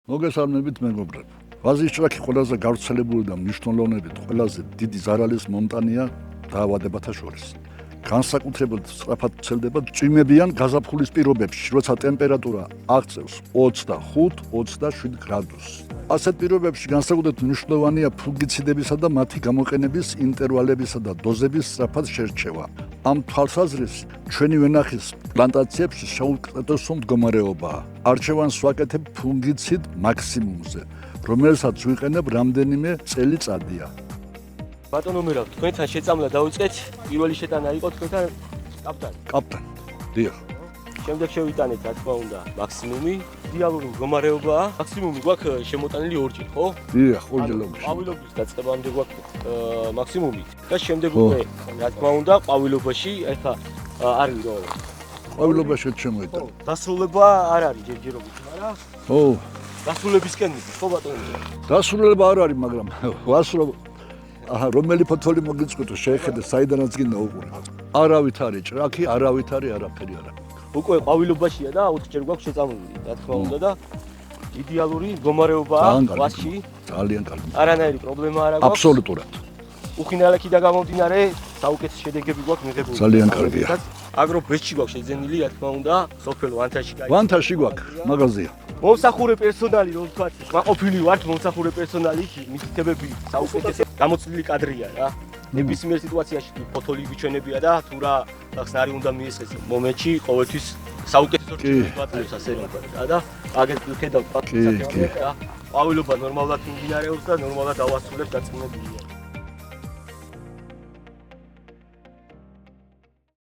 მოგესალმებით მეგობრებო. ვაზის ჭრაკი ყველაზე გავრცელებული და მნიშვნელოვნებით ყველაზე დიდი ზარალის მომტანია დაავადებათა შორის. განსაკუთრებით სწრაფად ვრცელდება წვიმებიან გაზაფხულის პირობებში, როცა ტემპერატურა აღწევს 25-27 გრადუსს. ასეთ პირობებში განსაკუთრებით მნიშვნელოვანია ფუნგიციდებისა და მათი გამოყენების ინტერვალებისა და დოზების სწრაფად შერჩევა. ამ თვალსაზრისით ჩვენი ვენახის პლანტაციებში საუკეთესო მდგომარეობაა. არჩევანს ვაკეთებ ფუნგიციდ მაქსიმუმზე, რომელსაც ვიყენებ რამდენიმე წელიწადია. ბატონო მერაბ, თქვენთან შეწამლა დავიწყეთ. პირველი შეტანა იყო თქვენთან კაპტანი. კაპტანი. დიახ. შემდეგ შევიტანეთ, რა თქმა უნდა, მაქსიმუმი. იდეალური მდგომარეობაა. მაქსიმუმი გვაქვს შემოტანილი ორჯერ, ხო? დიახ, ორჯერ. ყვავილობის დაწყებამდე გვაქვს მაქსიმუმი. და შემდეგ უკვე, რა თქმა უნდა, ყვავილობაში ეხა არის რომ ყვავილობაში შემოიტანე. დასრულება არ არის ჯერჯერობით, მაგრამ ო, დასრულებისკენ მიდის, ხო ბატონო? დასრულება არ არის, მაგრამ ვასრულებ რომელი ფოთოლი მოგიწყვიტო, შეეხედე საიდანაც გინდა უყურე. არავით არის ჭრაკი, არავით არის არაფერი არა. უკვე ყვავილობაშია და 4 ჯერ გვაქვს შეწამული, რა თქმა უნდა და იდეალური მდგომარეობაა ვასში. ძალიან კარგი. არანაირი პრობლემა არ აქვს. აბსოლუტურად. უხინალაკიდან გამომდინარე, საუკეთესო შედეგები გვაქვს მიღებული. ძალიან კარგია. აგრობეშჩი გვაქვს შეძენილი, რა თქმა უნდა, სოფელ ვანთაში. ვანთაში გვაქვს მაღაზია. მომსახურე პერსონალი, რომ ვთქვათ, მაყოფილი ვართ მომსახურე პერსონალი, მისითებები საუკეთესო გამოცდილი კადრია რა. ნებისმიერ სიტუაციაში ფოთოლი ბიჩვენებია და თუ რა ხსნარი უნდა მიესხეს მომენტში, ყოველთვის საუკეთესო სიტუაციას ასე ვთქვათ და აგეთ ვხედავთ ფაქტს. ყვავილობა ნორმალურად მიმდინარეობს და ნორმალურად დავასრულებთ დაწინებულია.